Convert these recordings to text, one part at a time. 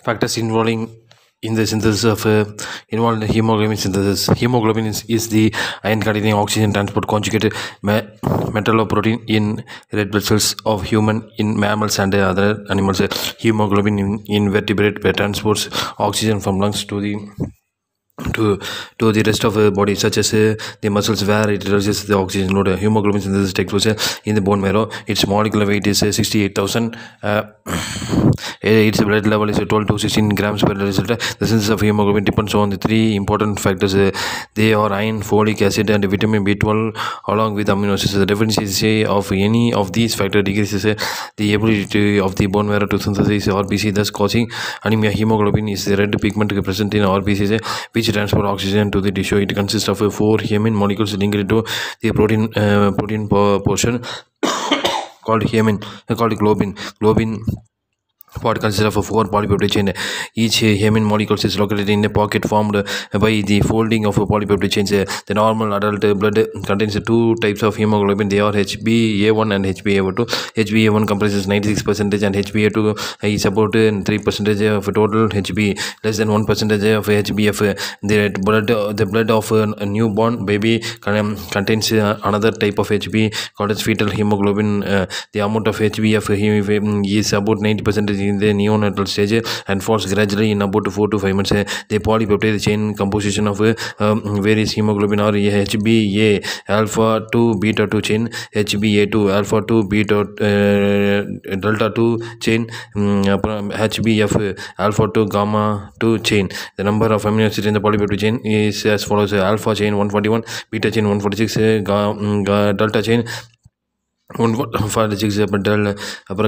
factors involving in the synthesis of involved in hemoglobin synthesis. Hemoglobin is the iron containing oxygen transport conjugated metalloprotein in red blood cells of human, in mammals and other animals. Hemoglobin in vertebrate transports oxygen from lungs to to the rest of the body, such as the muscles, where it reduces the oxygen load. Hemoglobin synthesis takes place in the bone marrow. Its molecular weight is 68,000. Its blood level is 12 to 16 grams per deciliter. The synthesis of hemoglobin depends on the three important factors. They are iron, folic acid, and vitamin B12, along with amino acids. The deficiency of any of these factors decreases the ability of the bone marrow to synthesize RBC, thus causing anemia. Hemoglobin is the red pigment present in RBCs, which transport oxygen to the tissue. It consists of four hemine molecules linked to the protein portion called globin. Globin part consists of four polypeptide chain. Each hemine molecule is located in a pocket formed by the folding of polypeptide chains. The normal adult blood contains two types of hemoglobin. They are HbA1 and HbA2. HbA1 comprises 96% and HbA2 is about 3% of total Hb, less than 1% of HbF. The blood of a newborn baby contains another type of Hb called as fetal hemoglobin. The amount of HbF is about 90% in the neonatal stage and falls gradually in about 4 to 5 months. The polypeptide chain composition of various hemoglobin are HbA alpha 2 beta 2 chain, HbA2 alpha 2 beta delta 2 chain, HbF alpha 2 gamma 2 chain. The number of amino acids in the polypeptide chain is as follows: alpha chain 141, beta chain 146, delta chain 146,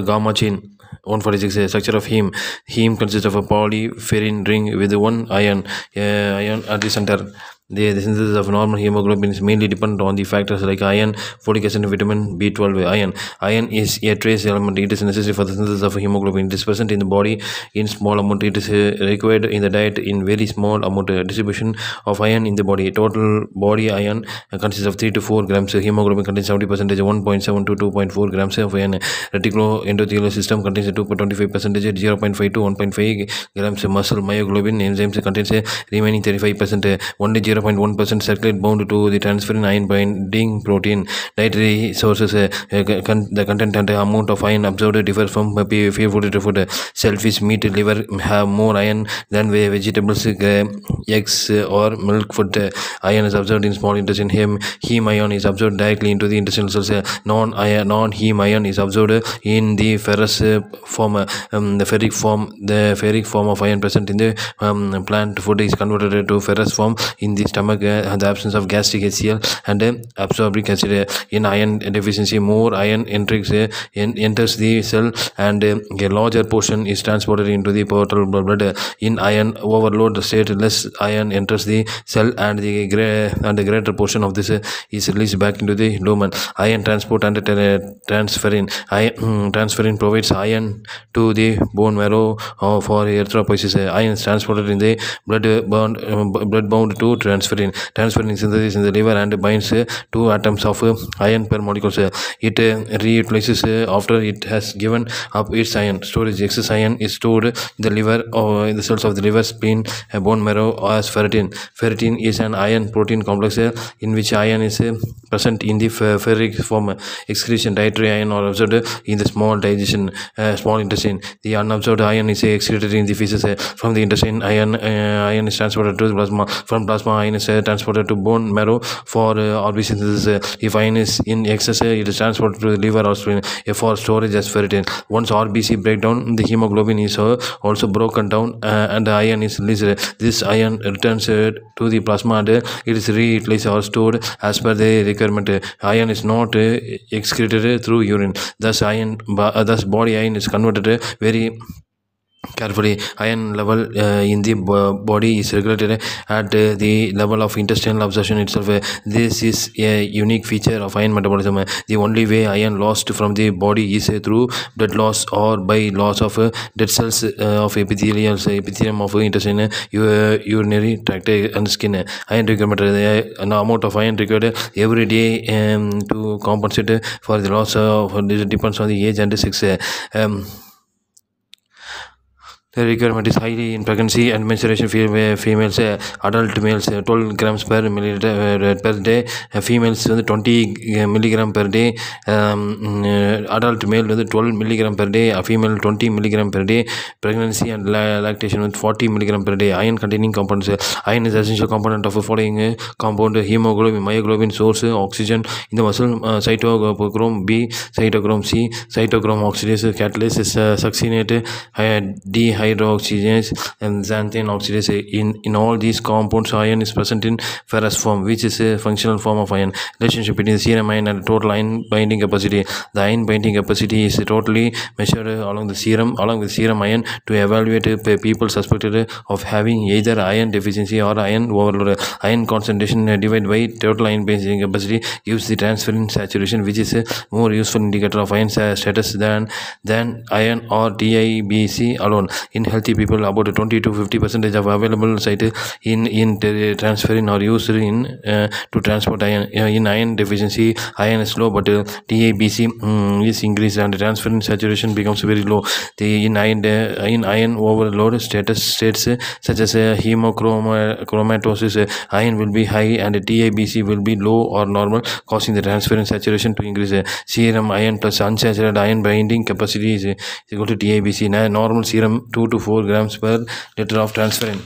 gamma chain 146. Structure of heme. Heme consists of a polyferrin ring with one ion at the center. The synthesis of normal hemoglobin is mainly dependent on the factors like iron, folic acid, and vitamin B12. Iron is a trace element. It is necessary for the synthesis of hemoglobin. It is present in the body in small amount. It is required in the diet in very small amount. Distribution of iron in the body. Total body iron consists of 3 to 4 grams. Hemoglobin contains 70%, 1.7 to 2.4 grams of iron. Reticuloendothelial system contains 2.25%, 0.5 to 1.5 grams. Muscle myoglobin enzymes contains remaining 35%. Only 0.1% circulate bound to the transferrin iron binding protein. Dietary sources. The content and amount of iron absorbed differs from food to food. Shellfish, meat, liver have more iron than vegetables, eggs, or milk food. Iron is absorbed in small intestine. Heme ion is absorbed directly into the intestinal cells. Non-heme ion is absorbed in the ferrous form. The ferric form of iron present in the plant food is converted to ferrous form in the stomach. The absence of gastric HCl and absorbic acid. In iron deficiency, more iron enters the cell, and a larger portion is transported into the portal blood. In iron overload state, less iron enters the cell, and the greater portion of this is released back into the lumen. Iron transport and transferrin. Transferrin provides iron to the bone marrow for erythropoiesis. Iron is transported in the blood bound to transferrin. Transferrin synthesis in the liver and binds 2 atoms of iron per molecule. It reutilizes after it has given up its iron storage. Excess iron is stored in the liver or in the cells of the liver, spleen, bone marrow as ferritin. Ferritin is an iron protein complex in which iron is present in the ferric form. Excretion. Dietary iron are absorbed in the small intestine. The unabsorbed iron is excreted in the feces. From the intestine, iron is transported to the plasma. From plasma, iron is transported to bone marrow for RBC synthesis. If iron is in excess, it is transported to the liver or spleen for storage as ferritin. Once RBC break down, the hemoglobin is also broken down and the iron is released. This iron returns to the plasma and it is reutilized or stored as per the requirement. Iron is not excreted through urine. Thus body iron is converted very carefully. Iron level in the body is regulated at the level of intestinal absorption itself. This is a unique feature of iron metabolism. The only way iron lost from the body is through blood loss or by loss of dead cells of epithelium of intestine, urinary tract, and skin. Iron requirement. The amount of iron required every day to compensate for the loss of this depends on the age and sex. The requirement is highly in pregnancy and menstruation. Females, adult males 12 grams per milliliter per day. Females 20 milligram per day. Adult male 12 milligram per day. Female 20 milligram per day. Pregnancy and lactation with 40 milligram per day. Iron containing compounds. Iron is essential component of the following compound: hemoglobin, myoglobin, source oxygen in the muscle, cytochrome B, cytochrome C, cytochrome oxidase catalyst is succinate dehydroxygenase and xanthine oxidase. In all these compounds, iron is present in ferrous form, which is a functional form of iron. Relationship between the serum iron and total iron binding capacity. The iron binding capacity is totally measured along with serum iron to evaluate people suspected of having either iron deficiency or iron overload. Iron concentration divided by total iron binding capacity gives the transferrin saturation, which is a more useful indicator of iron status than iron or DIBC alone. In healthy people, about 20 to 50% of available site in transferrin are used to transport iron. In iron deficiency, iron is low, but DIBC is increased and transferrin saturation becomes very low. In iron overload states such as hemochromatosis, iron will be high and DIBC will be low or normal, causing the transferrin saturation to increase. Serum iron plus unsaturated iron binding capacity is equal to DIBC. Normal serum 2 to 4 grams per liter of transferrin.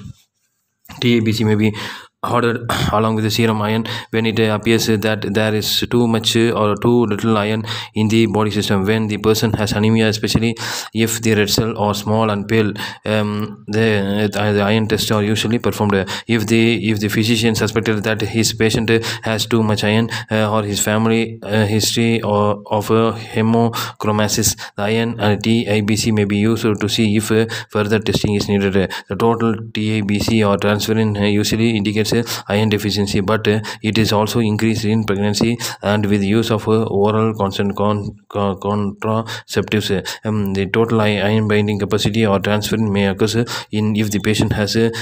TABC may be ordered along with the serum iron when it appears that there is too much or too little iron in the body system. When the person has anemia, especially if the red cell are small and pale, the iron tests are usually performed. If the physician suspected that his patient has too much iron or his family history of hemochromasis, the iron TIBC may be used to see if further testing is needed. The total TIBC or transferrin usually indicates iron deficiency, but it is also increased in pregnancy and with use of oral contraceptives. The total iron binding capacity or transferrin may occur in if the patient has a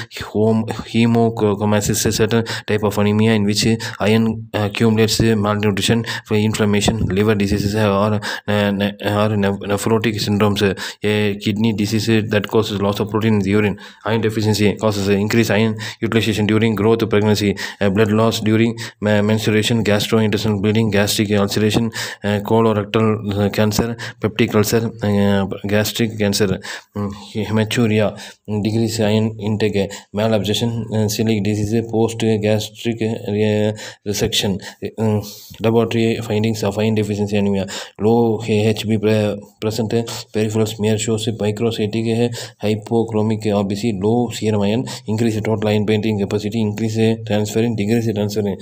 hemochromasis, a certain type of anemia in which iron accumulates, malnutrition, inflammation, liver diseases, or nephrotic syndromes, a kidney disease that causes loss of protein in the urine. Iron deficiency causes increased iron utilization during growth, pregnancy, blood loss during menstruation, gastrointestinal bleeding, gastric ulceration, colorectal cancer, peptic ulcer, gastric cancer, hematuria, decreased iron intake, malabsorption, celiac disease, post gastric resection. Laboratory findings of iron deficiency anemia: low HB present peripheral smear shows microcytic hypochromic RBC, low serum iron, increase total iron binding capacity, increase transferrin, decrease transferrin.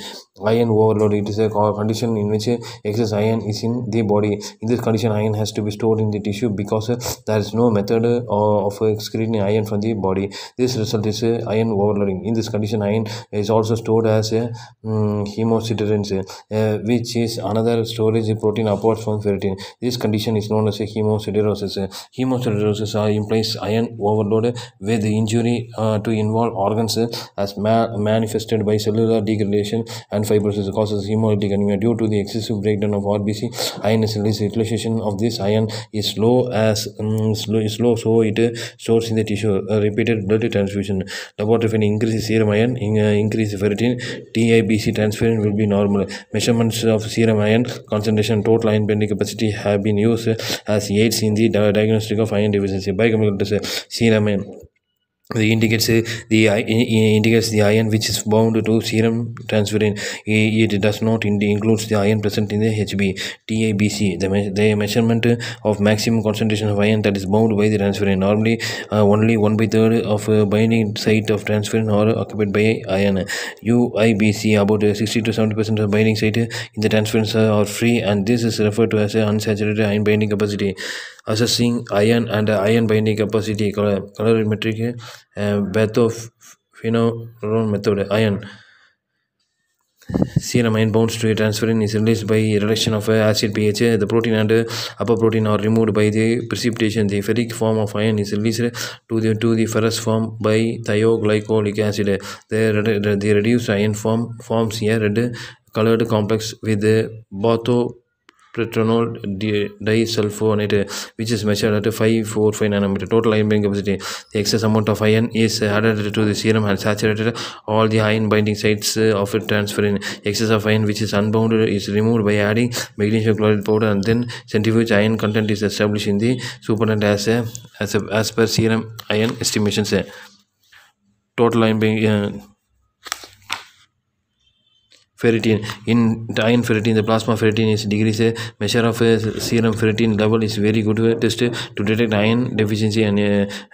Iron overload, it is a condition in which excess iron is in the body. In this condition, iron has to be stored in the tissue because there is no method of excreting iron from the body. This result is iron overloading. In this condition, iron is also stored as hemosiderins, which is another storage protein apart from ferritin. This condition is known as hemosiderosis. Hemosiderosis implies iron overload with injury to involve organs as manifested by cellular degradation and fibrosis, causes hemolytic anemia. Due to the excessive breakdown of RBC, iron is released. Utilization of this iron is slow, so it stores in the tissue. Repeated blood transfusion. Laboratory finding: increase serum iron, increase ferritin, TIBC transferrin will be normal. Measurements of serum iron concentration, total iron binding capacity have been used as aids in the diagnostic of iron deficiency. Biochemical test: serum iron. It indicates the iron which is bound to serum transferrin. It does not include the iron present in the HB. TIBC, the measurement of maximum concentration of iron that is bound by the transferrin. Normally, only 1/3 of binding site of transferrin are occupied by iron. UIBC, about 60 to 70% of binding site in the transferrins are free, and this is referred to as unsaturated iron binding capacity. Assessing iron and iron binding capacity: colorimetric Bethophenol method. Iron serum iron bonds to a transferrin is released by reduction of acid pH. The protein and upper protein are removed by the precipitation. The ferric form of iron is released to the ferrous form by thioglycolic acid. The reduced iron forms a red colored complex with propanol disulfonate, which is measured at 545 nanometer. Total iron binding capacity. The excess amount of iron is added to the serum and saturated all the iron binding sites of it transfer in. Excess of iron which is unbound is removed by adding magnesium chloride powder, and then centrifuge iron content is established in the supernatant as per serum iron estimations. Total iron binding ferritin. In iron ferritin, the plasma ferritin is degrees. A measure of serum ferritin level is very good test to detect iron deficiency and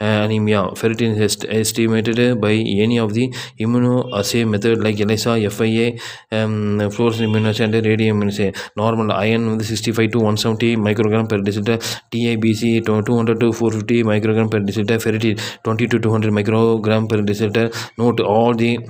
anemia. Ferritin is estimated by any of the immunoassay method like ELISA, FIA, fluorescent immunoassay, and radioimmunoassay. Normal iron 65 to 170 microgram per deciliter. TIBC 200 to 450 microgram per deciliter. Ferritin 20 to 200 microgram per deciliter. Note all the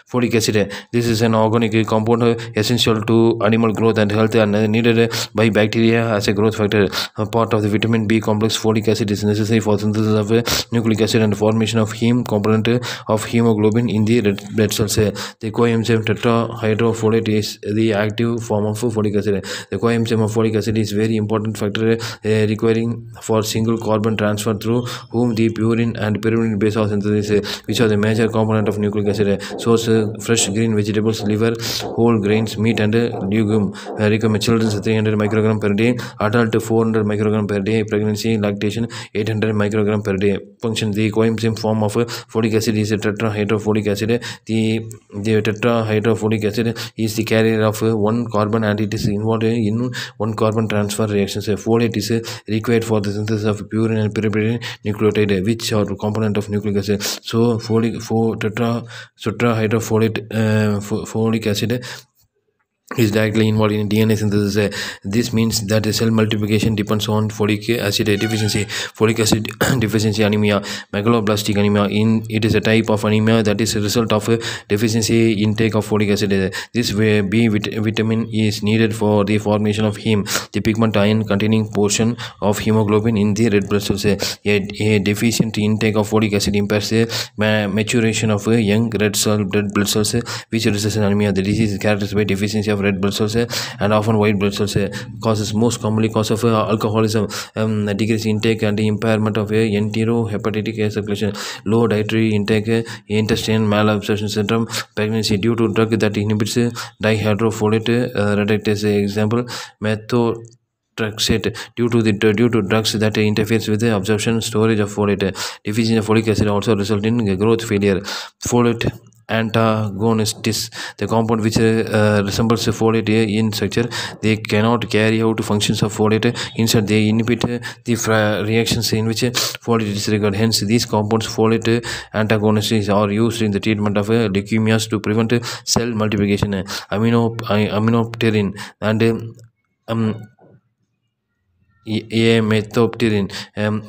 folic acid. This is an organic compound essential to animal growth and health and needed by bacteria as a growth factor. A part of the vitamin B complex, folic acid is necessary for synthesis of nucleic acid and formation of heme component of hemoglobin in the red blood cells. The coenzyme tetrahydrofolate is the active form of folic acid. The coenzyme of folic acid is very important factor requiring for single carbon transfer through whom the purine and pyrimidine base of synthesis, which are the major component of nucleic acid. Source fresh green vegetables, liver, whole grains, meat and legume. Recommend children 300 microgram per day, adult 400 microgram per day, pregnancy, lactation 800 microgram per day. Function. The coenzyme form of folic acid is tetrahydrofolic acid. The tetrahydrofolic acid is the carrier of one carbon and it is involved in one carbon transfer reactions. Folate is required for the synthesis of purine and pyrimidine nucleotide, which are component of nucleic acid. So tetrahydrofolate folic acid is directly involved in DNA synthesis. This means that the cell multiplication depends on folic acid deficiency. Folic acid deficiency anemia, megaloblastic anemia. It is a type of anemia that is a result of deficiency intake of folic acid. This B vitamin is needed for the formation of heme, the pigment iron containing portion of hemoglobin in the red blood cells. A deficient intake of folic acid impairs maturation of young red blood cells, which results in anemia. The disease is characterized by deficiency of red blood cells and often white blood cells. Causes most commonly cause of alcoholism, decreased intake and impairment of enterohepatic circulation, low dietary intake, intestinal malabsorption syndrome, pregnancy due to drug that inhibits dihydrofolate reductase. Example, methotrexate due to drugs that interferes with the absorption storage of folate. Deficiency of folic acid also result in growth failure. Folate antagonists, the compound which resembles folate in structure, they cannot carry out functions of folate. Instead, they inhibit the reactions in which folate is required. Hence, these compounds, folate antagonists, are used in the treatment of leukemias to prevent cell multiplication. Aminopterin and amethopterin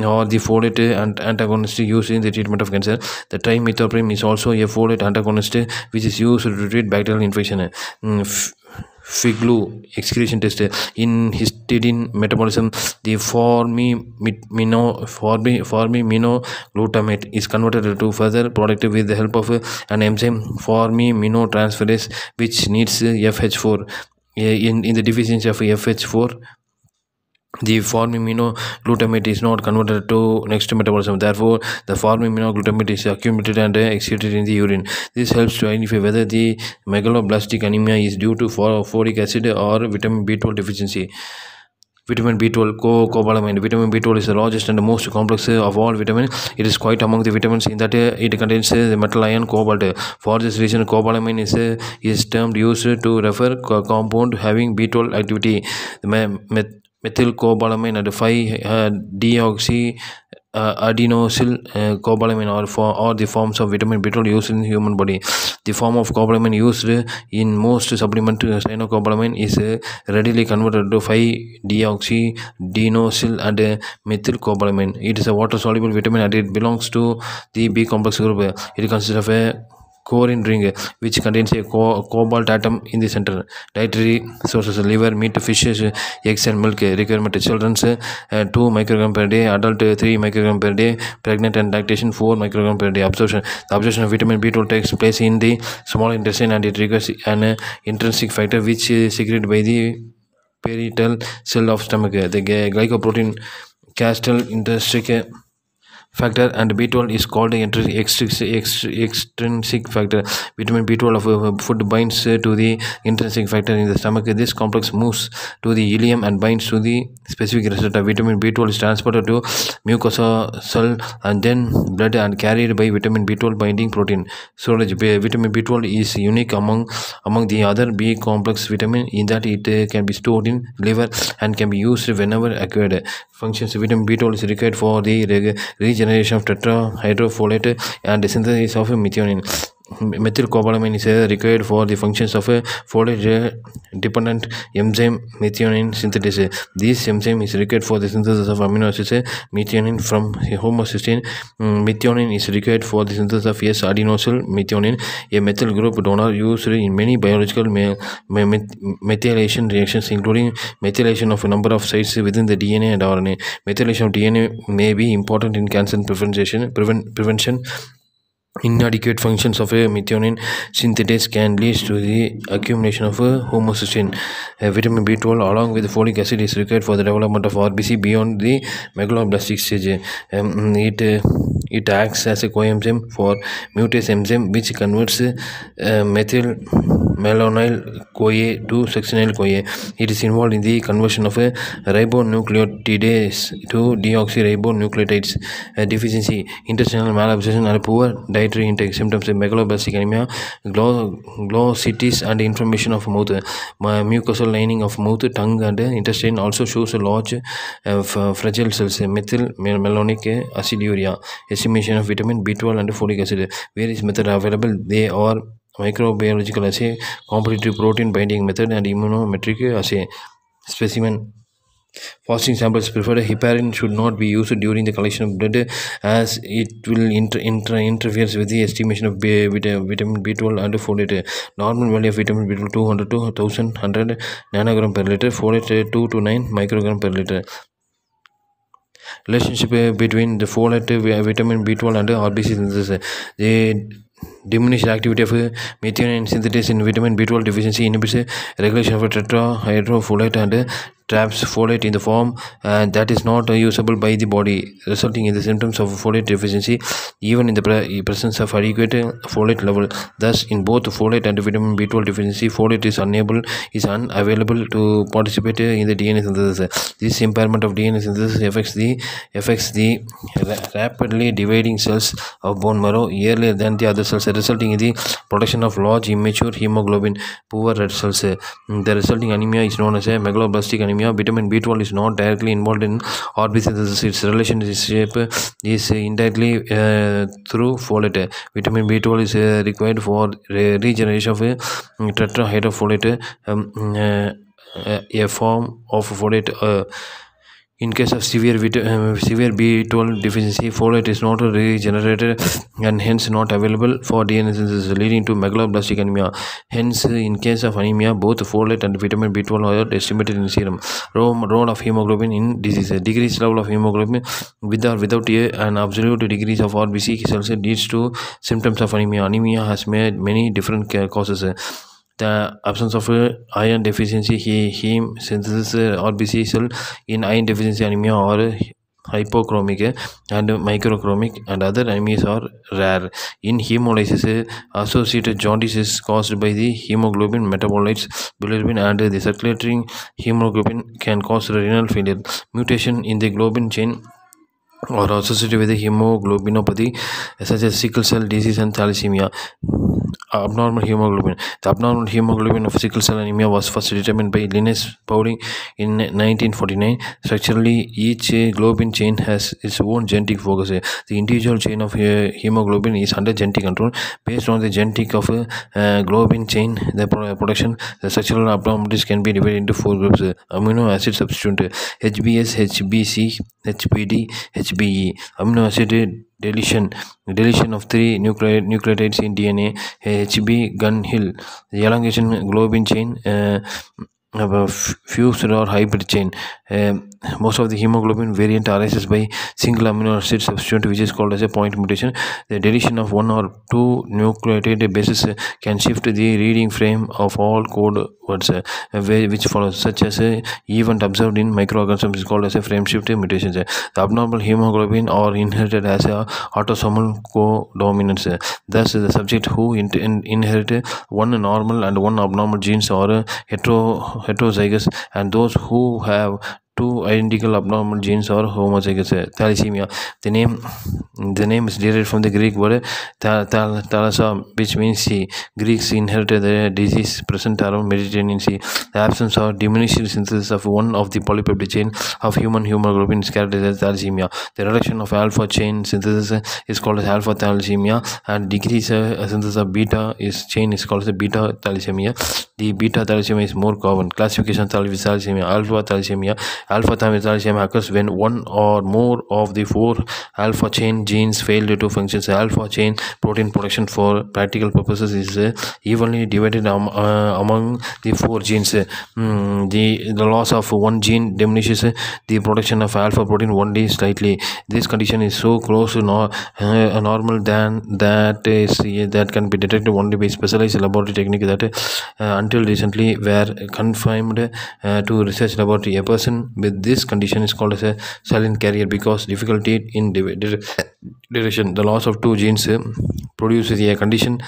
or the folate antagonist used in the treatment of cancer. The trimethoprim is also a folate antagonist which is used to treat bacterial infection. Figlu excretion test. In histidine metabolism, the formiminoglutamate is converted to further product with the help of an enzyme formiminotransferase, which needs FH4. In the deficiency of FH4, the formimino-glutamate is not converted to next metabolism. Therefore, the formimino-glutamate is accumulated and excreted in the urine. This helps to identify whether the megaloblastic anemia is due to folic acid or vitamin B12 deficiency. Vitamin B12 cobalamin. Vitamin B12 is the largest and most complex of all vitamins. It is quite among the vitamins in that it contains the metal ion cobalt. For this reason, cobalamin is termed used to refer compound having B12 activity. The methylcobalamin and 5-deoxy adenosyl cobalamin are the forms of vitamin B12 used in the human body. The form of cobalamin used in most supplement cyanocobalamin is readily converted to 5-deoxy adenosyl and methylcobalamin. It is a water soluble vitamin and it belongs to the B complex group. It consists of a corin ring which contains a cobalt atom in the center. Dietary sources: liver, meat, fish, eggs and milk. Requirement: children 2 microgram per day, adult 3 microgram per day, pregnant and lactation 4 microgram per day. Absorption: the absorption of vitamin B12 takes place in the small intestine and it requires an intrinsic factor which is secreted by the parietal cell of stomach. The glycoprotein castle intrinsic factor and B12 is called extrinsic factor. Vitamin B12 of food binds to the intrinsic factor in the stomach. This complex moves to the ileum and binds to the specific receptor. Vitamin B12 is transported to mucosa cell and then blood and carried by vitamin B12 binding protein. Storage. Vitamin B12 is unique among the other B complex vitamin in that it can be stored in liver and can be used whenever acquired. Functions. Vitamin B12 is required for the regeneration of tetrahydrofolate and synthesis of methionine. Methylcobalamin is required for the functions of a folate dependent enzyme methionine synthesis. This enzyme is required for the synthesis of amino acids methionine from homocysteine. Methionine is required for the synthesis of S-adenosyl methionine, a methyl group donor used in many biological methylation reactions, including methylation of a number of sites within the DNA and RNA. Methylation of DNA may be important in cancer prevention. Inadequate functions of a methionine synthesis can lead to the accumulation of homocysteine. Vitamin B12 along with folic acid is required for the development of RBC beyond the megaloblastic stage. It acts as a coenzyme for mutase enzyme which converts methyl malonyl CoA to succinyl CoA. It is involved in the conversion of ribonucleotides to deoxyribonucleotides. Deficiency, intestinal malabsorption and poor dietary intake. Symptoms: megaloblastic anemia, glossitis and inflammation of mouth. Mucosal lining of mouth, tongue and intestine also shows large fragile cells. Methyl malonic aciduria. Estimation of vitamin B12 and folic acid. Various methods are available. They are microbiological assay, competitive protein binding method and immunometric assay. Specimen. Fasting samples preferred. Heparin should not be used during the collection of blood as it will interferes with the estimation of vitamin B12 and folate. Normal value of vitamin B12 200 to 1100 nanogram per liter, folate 2 to 9 microgram per liter. Relationship between the folate, vitamin B12 and RBC synthesis. The diminished activity of methionine synthesis in vitamin B12 deficiency inhibits regulation of tetrahydrofolate and traps folate in the form that is not usable by the body, resulting in the symptoms of folate deficiency even in the presence of adequate folate level. Thus, in both folate and vitamin B12 deficiency, folate is unavailable to participate in the DNA synthesis. This impairment of DNA synthesis affects the rapidly dividing cells of bone marrow earlier than the other cells, resulting in the production of large immature hemoglobin poor red cells. The resulting anemia is known as a megaloblastic anemia. Vitamin B12 is not directly involved in RBC synthesis. Its relationship is indirectly through folate. Vitamin B12 is required for regeneration of tetrahydrofolate, a form of folate. In case of severe B12 deficiency, folate is not regenerated and hence not available for DNA synthesis, leading to megaloblastic anemia. Hence, in case of anemia, both folate and vitamin B12 are estimated in serum. Role of hemoglobin in disease. Decreased level of hemoglobin with or without an absolute decrease of RBC cells leads to symptoms of anemia. Anemia has many different causes. The absence of iron deficiency, heme synthesis, RBC cell in iron deficiency anemia or hypochromic and microchromic, and other anemias are rare. In hemolysis, associated jaundice is caused by the hemoglobin metabolites bilirubin, and the circulating hemoglobin can cause renal failure. Mutation in the globin chain or associated with the hemoglobinopathy such as sickle cell disease and thalassemia. Abnormal hemoglobin. The abnormal hemoglobin of sickle cell anemia was first determined by Linus Pauling in 1949. Structurally, each globin chain has its own genetic focus. The individual chain of hemoglobin is under genetic control. Based on the genetic of globin chain, the production, the structural abnormalities can be divided into 4 groups. Amino acid substituent: HBS, HBC, HBD, HBE. Amino acid deletion of 3 nucleotides in DNA. HB Gun-Hill, the elongation globin chain, fused or hybrid chain. Most of the hemoglobin variant arises by single amino acid substituent, which is called as a point mutation. The deletion of one or two nucleotide bases can shift the reading frame of all code words which follows, such as event observed in microorganisms is called as a frame shift mutations. The abnormal hemoglobin are inherited as a autosomal codominance. Thus, the subject who inherit one normal and one abnormal genes are heterozygous, and those who have two identical abnormal genes are homozygous. Thalassemia. The name the name is derived from the Greek word thalassa, which means sea. Greeks inherited the disease present around Mediterranean Sea. The absence or diminished synthesis of one of the polypeptide chain of human hemoglobin is characterized as thalassemia. The reduction of alpha chain synthesis is called as alpha thalassemia, and decrease synthesis of beta chain is called as beta thalassemia. The beta thalassemia is more common. Classification of thalassemia. Alpha thalassemia. Alpha thalassemia occurs when one or more of the four alpha chain genes fail to function. Alpha chain protein production for practical purposes is evenly divided among the four genes. The loss of one gene diminishes the production of alpha protein only slightly. This condition is so close to normal that can be detected only by specialized laboratory technique that until recently were confined to research laboratory. A person with this condition is called as a silent carrier because difficulty in direction. The loss of two genes produces a condition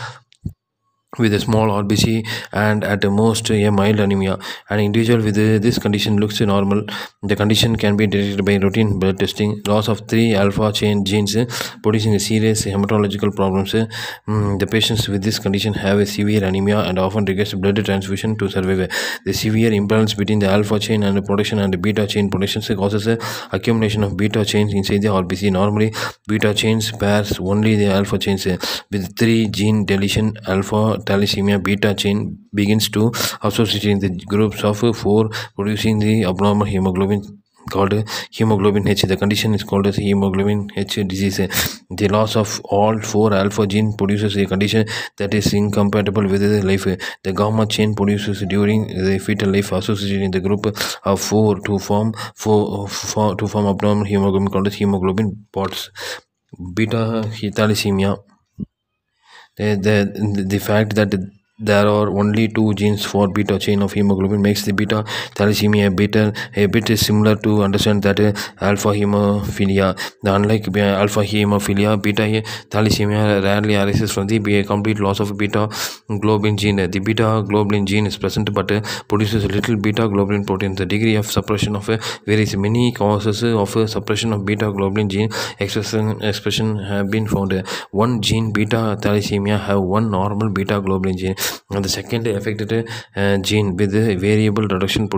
with a small RBC and at most a mild anemia. An individual with this condition looks normal. The condition can be detected by routine blood testing. Loss of three alpha chain genes producing serious hematological problems. The patients with this condition have a severe anemia and often requires blood transfusion to survive. The severe imbalance between the alpha chain and production and beta chain production causes accumulation of beta chains inside the RBC. Normally, beta chains pairs only the alpha chains. With three gene deletion, alpha thalassemia beta chain begins to associate in the groups of four, producing the abnormal hemoglobin called hemoglobin H. The condition is called as hemoglobin H disease. The loss of all four alpha gene produces a condition that is incompatible with life. The gamma chain produces during the fetal life associated in the group of four to form abnormal hemoglobin called as hemoglobin pods. Beta thalassemia. The fact that there are only two genes for beta chain of hemoglobin makes the beta thalassemia a bit similar to understand that alpha hemophilia. Unlike alpha hemophilia, beta thalassemia rarely arises from the complete loss of beta globin gene. The beta globin gene is present but produces little beta globin protein. The degree of suppression of varies. Many causes of suppression of beta globin gene expression have been found. One gene beta thalassemia have one normal beta globin gene, and the second affected gene with variable production of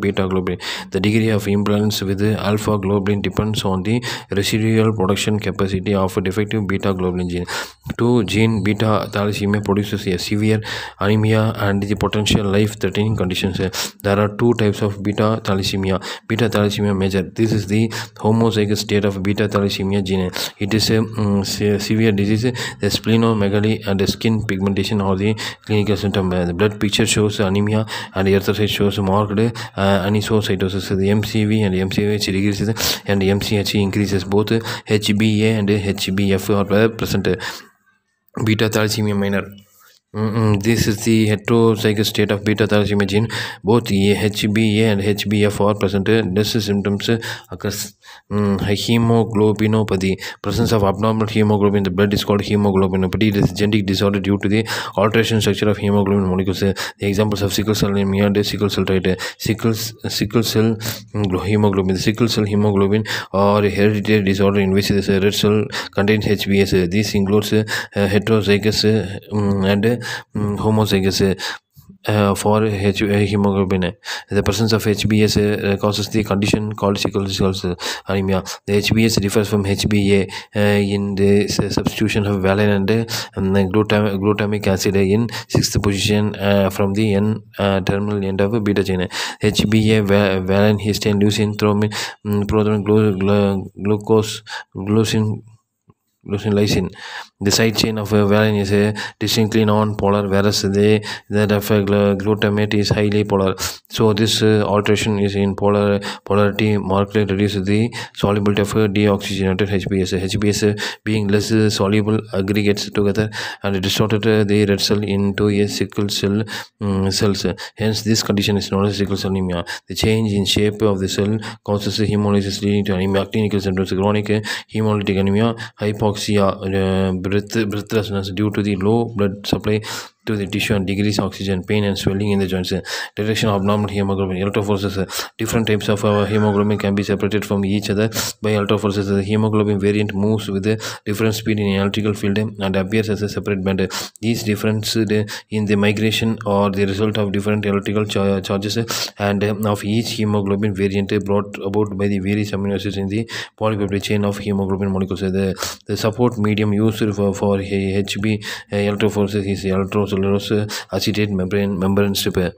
beta globin. The degree of imbalance with alpha globin depends on the residual production capacity of defective beta globin gene. Two gene beta thalassemia produces a severe anemia and the potential life-threatening conditions. There are two types of beta thalassemia. Beta thalassemia major. This is the homozygous state of beta thalassemia gene. It is a severe disease. The splenomegaly and the skin pigmentation are the clinical symptom. The blood picture shows anemia and the erythrocyte shows marked anisocytosis. The MCV and MCH decreases and the MCH increases. Both HbA and HbF are present. Beta thalassemia minor. This is the heterozygous state of beta thalassemia gene. Both HbA and HbF are present. These symptoms occurs. Hemoglobinopathy. Presence of abnormal hemoglobin in the blood is called hemoglobinopathy. It is a genetic disorder due to the alteration structure of hemoglobin molecules. The examples of sickle cell anemia and sickle cell trait. Sickle cell hemoglobin. The sickle cell hemoglobin or hereditary disorder in which the red cell contains HbS. This includes heterozygous and homozygous for hemoglobin. The presence of HbS causes the condition called sickle cell anemia. The HbS differs from HbA in the substitution of valine and glutamic acid in sixth position from the N terminal end of beta chain. HbA, valine, histine, leucine, thrombin, prothrombin, glucose, glucine, lysine. The side chain of valine is distinctly non-polar, whereas that of glutamate is highly polar. So this alteration is in polarity markedly reduces the solubility of deoxygenated HbS. HbS being less soluble aggregates together and distorted the red cell into a sickle cell cells. Hence, this condition is known as sickle cell anemia. The change in shape of the cell causes hemolysis leading to anemia. Clinical symptoms: chronic hemolytic anemia, hypoxia, breathlessness due to the low blood supply to the tissue and decrease oxygen, pain and swelling in the joints. Detection of abnormal hemoglobin. Electrophoresis. Different types of hemoglobin can be separated from each other by electrophoresis. The hemoglobin variant moves with a different speed in electrical field and appears as a separate band. These differences in the migration are the result of different electrical charges and of each hemoglobin variant brought about by the various amino acids in the polypeptide chain of hemoglobin molecules. The support medium used for HB electrophoresis is electrocellulose acetate membrane strip.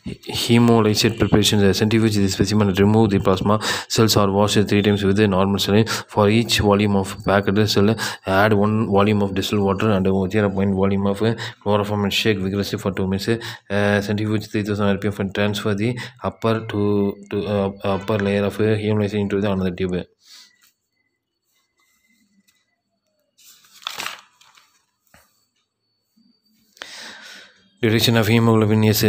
Hemolyzed preparation: centrifuge the specimen and remove the plasma. Cells are washed 3 times with a normal saline. For each volume of packed cell, add 1 volume of distilled water and 0.1 volume of chloroform and shake vigorously for 2 minutes. Centrifuge 3000 rpm and transfer the upper layer of hemolyzed into the another tube. Detection of hemoglobin. Yes,